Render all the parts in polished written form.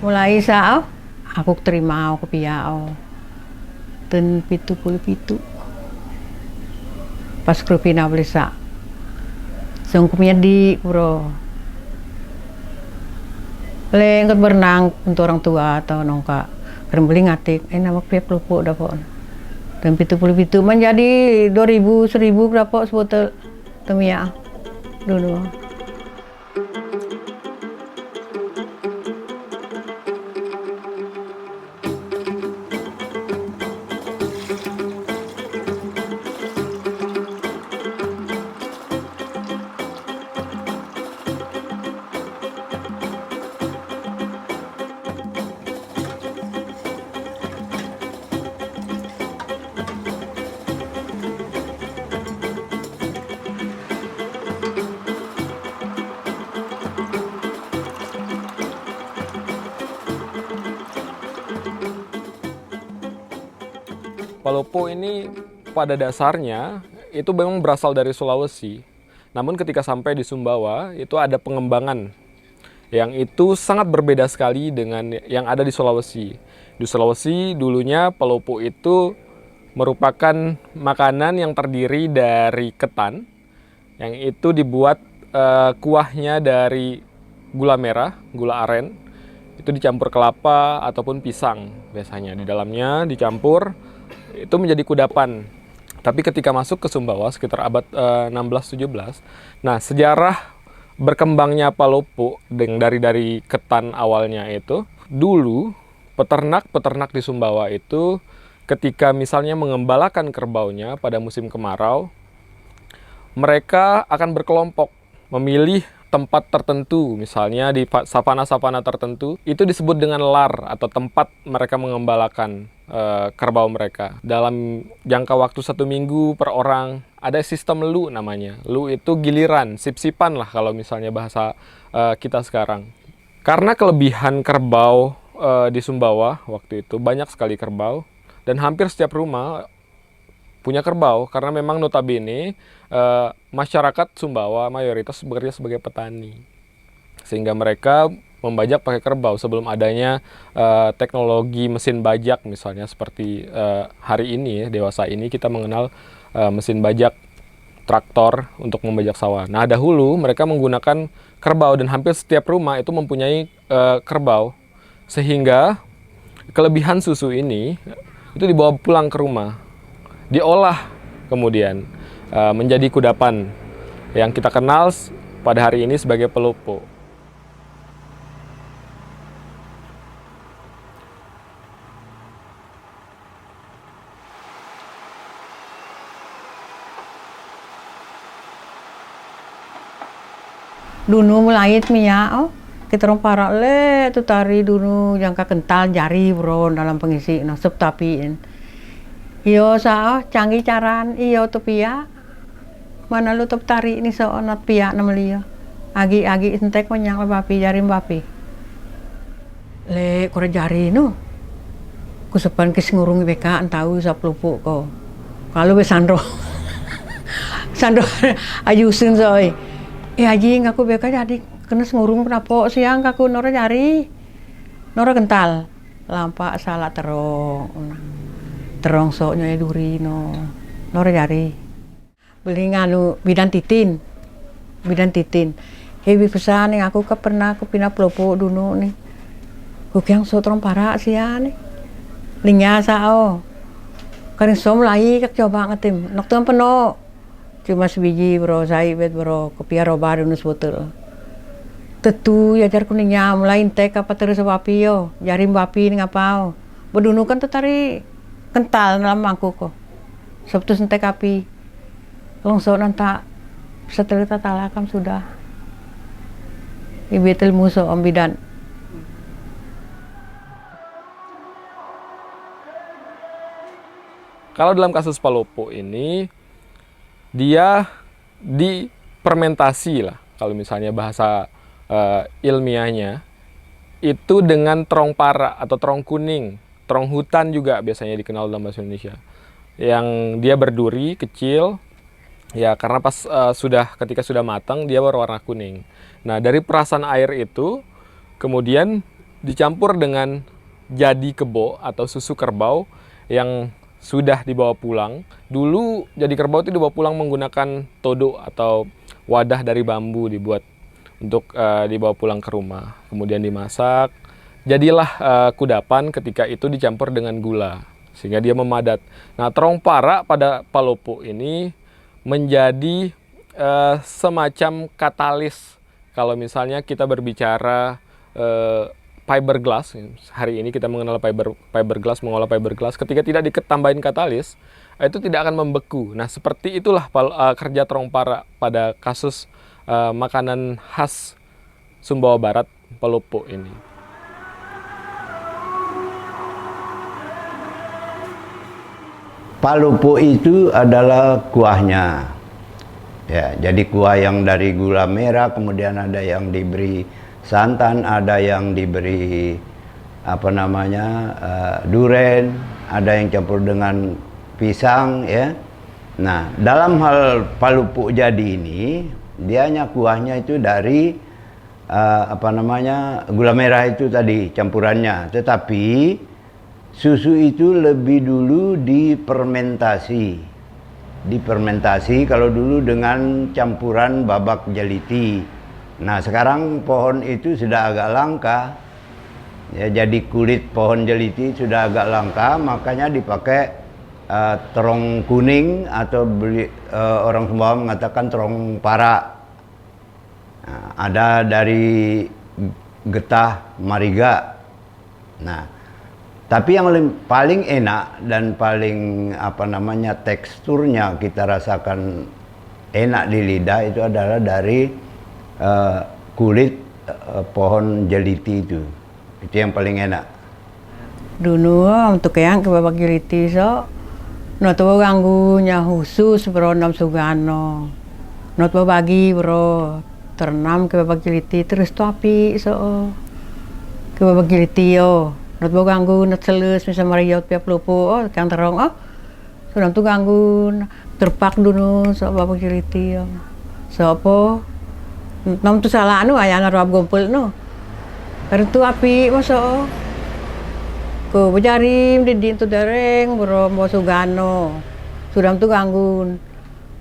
Mulai sao aku terima aku piao ten pitu pas krupina belisa sungkumnya di bro lengket berenang untuk orang tua atau nongka kerembeli ngatik nama pia pelupuk dapok dan pitu menjadi 2000 1000 berapa sebotol temia dulu. Palopo ini pada dasarnya itu memang berasal dari Sulawesi. Namun ketika sampai di Sumbawa itu ada pengembangan yang itu sangat berbeda sekali dengan yang ada di Sulawesi. Di Sulawesi dulunya palopo itu merupakan makanan yang terdiri dari ketan yang itu dibuat kuahnya dari gula merah, gula aren. Itu dicampur kelapa ataupun pisang biasanya. Di dalamnya dicampur itu menjadi kudapan. Tapi ketika masuk ke Sumbawa sekitar abad 16-17, nah sejarah berkembangnya palopo dari ketan awalnya itu, dulu peternak di Sumbawa itu ketika misalnya mengembalakan kerbaunya pada musim kemarau, mereka akan berkelompok memilih tempat tertentu, misalnya di savana-savana tertentu, itu disebut dengan lar atau tempat mereka mengembalakan kerbau mereka. Dalam jangka waktu 1 minggu per orang, ada sistem lu namanya. Lu itu giliran, sip-sipan lah kalau misalnya bahasa kita sekarang. Karena kelebihan kerbau di Sumbawa waktu itu, banyak sekali kerbau, dan hampir setiap rumah punya kerbau, karena memang notabene masyarakat Sumbawa mayoritas bekerja sebagai petani, sehingga mereka membajak pakai kerbau sebelum adanya teknologi mesin bajak misalnya seperti hari ini ya, dewasa ini kita mengenal mesin bajak traktor untuk membajak sawah. Nah dahulu mereka menggunakan kerbau dan hampir setiap rumah itu mempunyai kerbau, sehingga kelebihan susu ini itu dibawa pulang ke rumah, diolah kemudian menjadi kudapan yang kita kenal pada hari ini sebagai palopo. Dunu mulai mia kita orang para le tu tari dunu jangka kental jari bro dalam pengisi nasib tapi iyo sao canggih caran iyo tu pia mana lu top tari ini so onat pia namanya agi entek menyang bapi jari bapi le kore jari nu kusepan kis ngurung beka entau saplupuk ko kalau besandro sandro ayusin soy haji ngaku beka jadi kena ngurung kenapa siang kaku nora jari nora kental lampak salah terong soknya duri nora jari beli nganu bidan titin hebi pesan yang aku pernah aku pindah palopo dulu nih aku yang sotrong para sia nih linya sao karing som lagi kak coba ngetim noktuan penuh cuma sebiji bro saya bet bro kopi roba dulu sebotol tetu ya jar kuningnya mulai intek apa terus bapi yo jarim bapi nih ngapau bedunu kan tetari kental dalam mangkuk kok sabtu sentek api longsor nanta setelah talakam sudah ibitul musuh om bidan. Kalau dalam kasus palopo ini dia difermentasi lah kalau misalnya bahasa ilmiahnya itu dengan terong para atau terong kuning, terong hutan juga biasanya dikenal dalam bahasa Indonesia, yang dia berduri kecil ya karena pas ketika sudah matang dia berwarna kuning. Nah dari perasan air itu kemudian dicampur dengan jadi kebo atau susu kerbau yang sudah dibawa pulang. Dulu jadi kerbau itu dibawa pulang menggunakan todo atau wadah dari bambu dibuat untuk dibawa pulang ke rumah. Kemudian dimasak. Jadilah kudapan ketika itu dicampur dengan gula sehingga dia memadat. Nah, terong para pada Palopo ini menjadi semacam katalis kalau misalnya kita berbicara fiberglass. Hari ini kita mengenal fiberglass, mengolah fiberglass. Ketika tidak ditambahin katalis, itu tidak akan membeku. Nah, seperti itulah kerja terong para pada kasus makanan khas Sumbawa Barat, Palopo ini. Palopo itu adalah kuahnya. Ya, jadi kuah yang dari gula merah, kemudian ada yang diberi santan, ada yang diberi duren, ada yang campur dengan pisang, ya. Nah, dalam hal Palopo jadi ini, dianya kuahnya itu dari gula merah itu tadi campurannya, tetapi susu itu lebih dulu difermentasi kalau dulu dengan campuran babak jeliti. Nah, sekarang pohon itu sudah agak langka. Ya, jadi kulit pohon jeliti sudah agak langka, makanya dipakai terong kuning atau orang Sumbawa mengatakan terong para. Nah, ada dari getah mariga. Nah, tapi yang paling enak dan paling teksturnya kita rasakan enak di lidah itu adalah dari kulit pohon jeliti itu yang paling enak. Dulu untuk yang ke babak jeliti not ganggunya khusus bro nam sugano, not bagi bro ternam ke babak jeliti terus tu api ke babak jeliti not ganggu not selus misal mariot pihak Palopo kang terong sudah tu ganggu terpak dulu babak jeliti apa nom tu salah ayah narab gompel karena tu api masuk ko berjarim di tu dereng bro bawa sugano sudah tu ganggu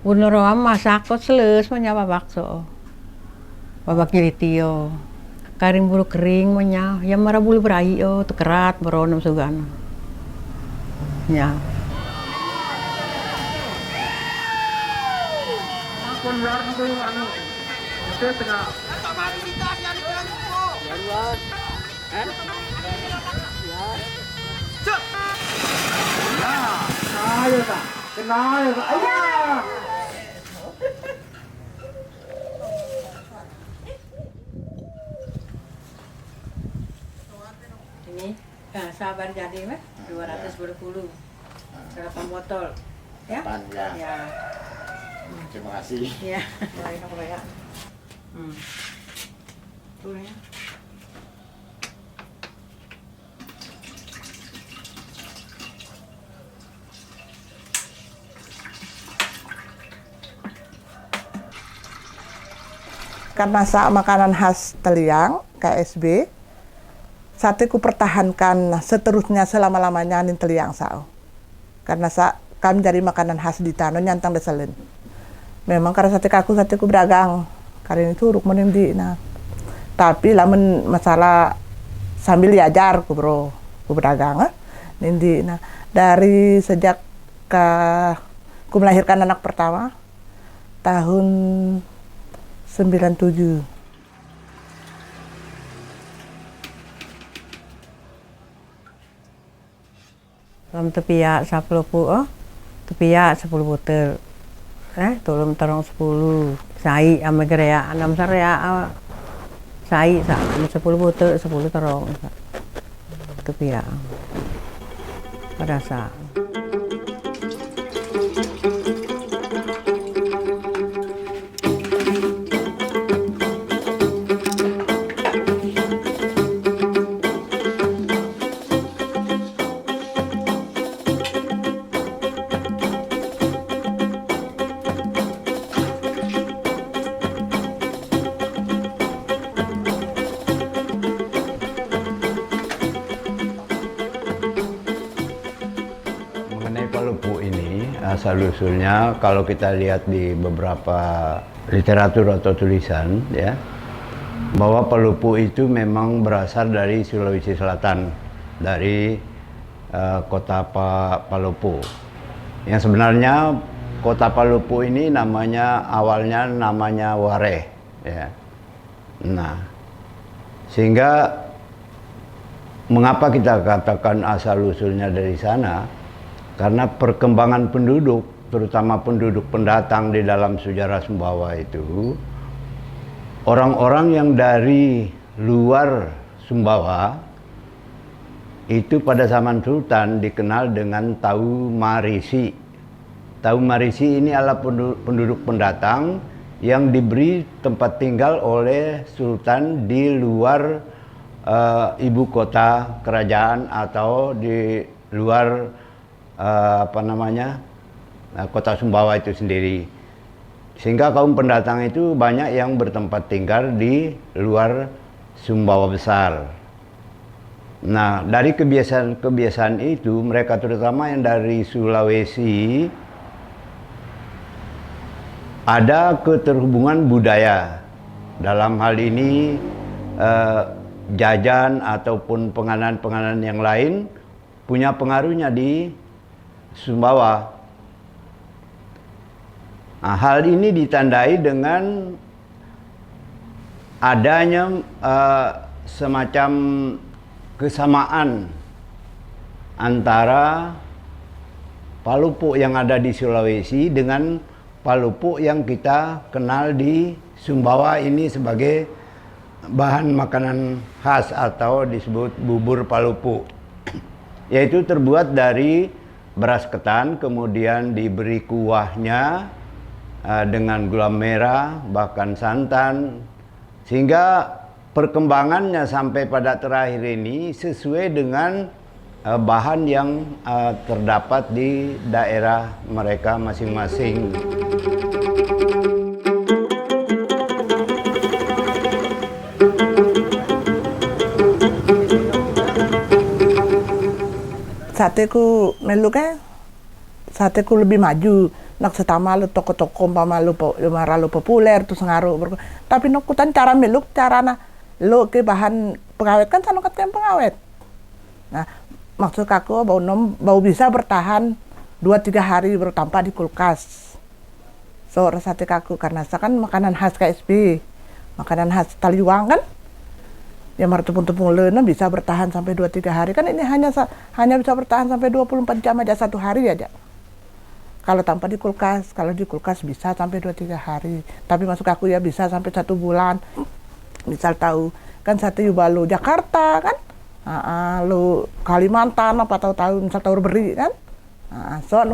bener masak kok selus menyapa bakso babak jeliti karing bulu kering menya yang marah bulu berai tu kerat bro nom sugano ya ini sabar jadi mah 220 berapa botol ya? Ya. Terima kasih. Ya, baik apa ya? Tuh ya. Karena makanan khas Teliang, KSB, sate ku pertahankan seterusnya selama-lamanya nin Teliang sao. Karena kami dari makanan khas di tanah nyantang deselin. Memang karena sate ku berdagang, karena itu uruk menindi. Nah, tapi lamun masalah sambil diajar ku bro, ku berdagang, nindi. Nah, dari sejak ku melahirkan anak pertama tahun 97. Dalam tepiak 10 tepiak 10 botol. Tolong terong 10. Sai ame gerea 6 sarea. Sai 10 botol 10 terong. Tepiak. Pada saat asal-usulnya kalau kita lihat di beberapa literatur atau tulisan ya, bahwa Palopo itu memang berasal dari Sulawesi Selatan, dari kota Palopo. Yang sebenarnya kota Palopo ini awalnya namanya Wareh ya. Nah, sehingga mengapa kita katakan asal-usulnya dari sana? Karena perkembangan penduduk, terutama penduduk pendatang di dalam sejarah Sumbawa itu, orang-orang yang dari luar Sumbawa itu pada zaman Sultan dikenal dengan Tau Marisi. Tau Marisi ini adalah penduduk pendatang yang diberi tempat tinggal oleh Sultan di luar ibu kota kerajaan atau di luar kota Sumbawa itu sendiri. Sehingga kaum pendatang itu banyak yang bertempat tinggal di luar Sumbawa besar. Nah, dari kebiasaan itu, mereka terutama yang dari Sulawesi, ada keterhubungan budaya. Dalam hal ini jajan ataupun penganan-penganan yang lain punya pengaruhnya di Sumbawa. Nah, hal ini ditandai dengan adanya semacam kesamaan antara Palopo yang ada di Sulawesi dengan Palopo yang kita kenal di Sumbawa ini sebagai bahan makanan khas atau disebut bubur Palopo, yaitu terbuat dari beras ketan, kemudian diberi kuahnya dengan gula merah, bahkan santan, sehingga perkembangannya sampai pada terakhir ini sesuai dengan bahan yang terdapat di daerah mereka masing-masing. Sateku meluknya, sateku lebih maju. Nak setama lu toko-toko umpama lu populer tuh sengaruh. Tapi nokutan cara meluk carana lu ke bahan pengawet kan sanokat yang pengawet. Nah, maksud aku bau bisa bertahan 2-3 hari baru tanpa di kulkas. So sate kaku karena kan makanan khas KSB, makanan khas Taliwang kan. Ya tepung-tepung lena bisa bertahan sampai 2-3 hari. Kan ini hanya bisa bertahan sampai 24 jam aja, 1 hari aja. Kalau tanpa di kulkas, kalau di kulkas bisa sampai 2-3 hari. Tapi masuk aku ya bisa sampai 1 bulan. Misal tahu, kan sate Yubalu Jakarta kan. Lu Kalimantan apa tahu misal tahu beri kan. So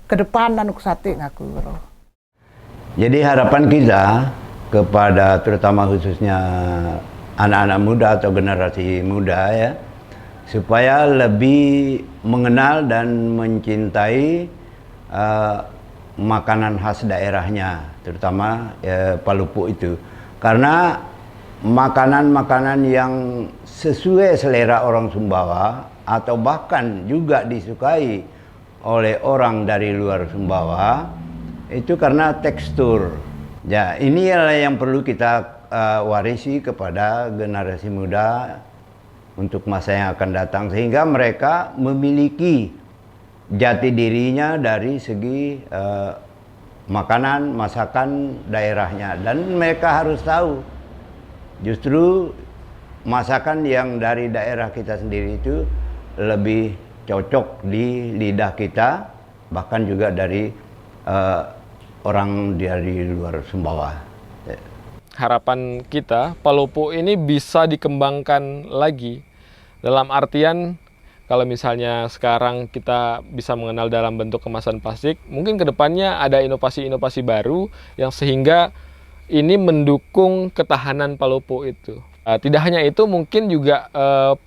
ke depan anu sate ngaku. Jadi harapan kita kepada terutama khususnya anak-anak muda atau generasi muda ya, supaya lebih mengenal dan mencintai makanan khas daerahnya, terutama Palopo itu. Karena makanan-makanan yang sesuai selera orang Sumbawa atau bahkan juga disukai oleh orang dari luar Sumbawa itu karena tekstur. Ya, ini yang perlu kita warisi kepada generasi muda untuk masa yang akan datang, sehingga mereka memiliki jati dirinya dari segi makanan, masakan daerahnya, dan mereka harus tahu justru masakan yang dari daerah kita sendiri itu lebih cocok di lidah kita, bahkan juga dari orang dari luar Sumbawa. Harapan kita, Palopo ini bisa dikembangkan lagi. Dalam artian, kalau misalnya sekarang kita bisa mengenal dalam bentuk kemasan plastik, mungkin kedepannya ada inovasi-inovasi baru yang sehingga ini mendukung ketahanan Palopo itu. Tidak hanya itu, mungkin juga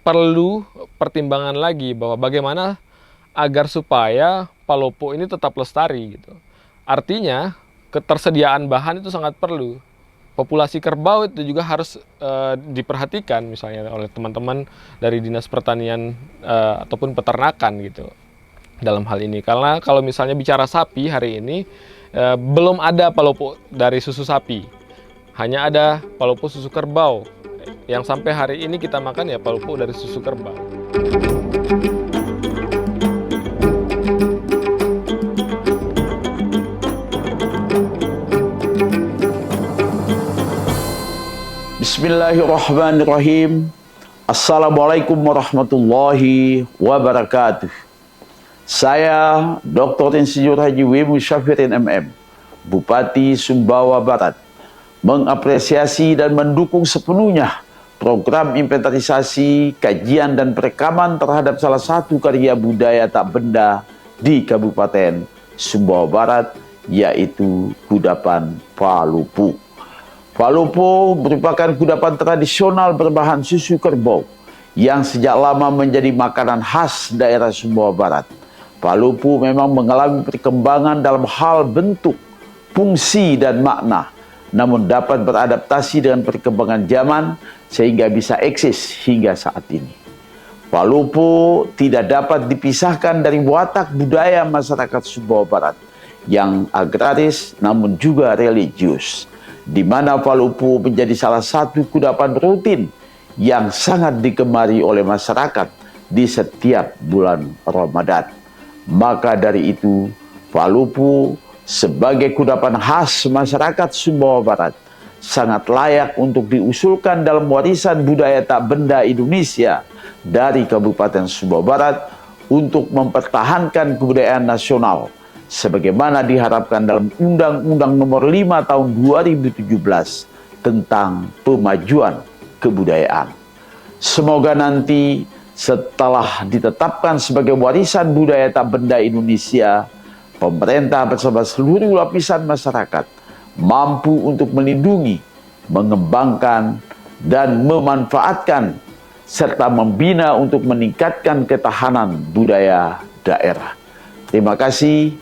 perlu pertimbangan lagi bahwa bagaimana agar supaya Palopo ini tetap lestari gitu. Artinya, ketersediaan bahan itu sangat perlu. Populasi kerbau itu juga harus diperhatikan misalnya oleh teman-teman dari Dinas Pertanian ataupun peternakan gitu. dalam hal ini. Karena kalau misalnya bicara sapi hari ini, belum ada palopo dari susu sapi. Hanya ada palopo susu kerbau. Yang sampai hari ini kita makan ya palopo dari susu kerbau. Bismillahirrahmanirrahim. Assalamualaikum warahmatullahi wabarakatuh. Saya Dr. Insinyur Haji W. Musyafirin MM, Bupati Sumbawa Barat, mengapresiasi dan mendukung sepenuhnya program inventarisasi, kajian dan perekaman terhadap salah satu karya budaya tak benda di Kabupaten Sumbawa Barat, yaitu kudapan Palupu. Palupu merupakan kudapan tradisional berbahan susu kerbau yang sejak lama menjadi makanan khas daerah Sumbawa Barat. Palupu memang mengalami perkembangan dalam hal bentuk, fungsi, dan makna, namun dapat beradaptasi dengan perkembangan zaman sehingga bisa eksis hingga saat ini. Palupu tidak dapat dipisahkan dari watak budaya masyarakat Sumbawa Barat yang agraris namun juga religius, di mana Palupu menjadi salah satu kudapan rutin yang sangat digemari oleh masyarakat di setiap bulan Ramadan. Maka dari itu, Palupu sebagai kudapan khas masyarakat Sumbawa Barat sangat layak untuk diusulkan dalam warisan budaya tak benda Indonesia dari Kabupaten Sumbawa Barat untuk mempertahankan kebudayaan nasional sebagaimana diharapkan dalam Undang-Undang Nomor 5 Tahun 2017 tentang pemajuan kebudayaan. Semoga nanti setelah ditetapkan sebagai warisan budaya tak benda Indonesia, pemerintah bersama seluruh lapisan masyarakat mampu untuk melindungi, mengembangkan, dan memanfaatkan serta membina untuk meningkatkan ketahanan budaya daerah. Terima kasih.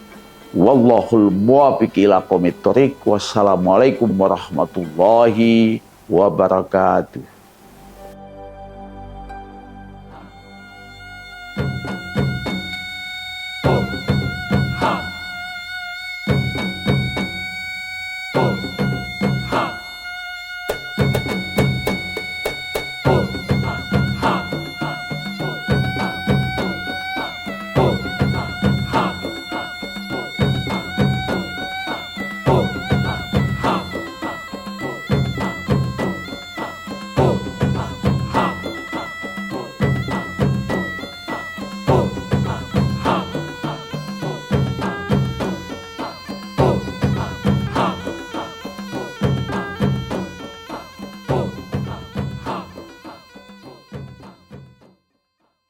Wallahul muwaffiq ila aqwamit thoriq. Wassalamualaikum warahmatullahi wabarakatuh.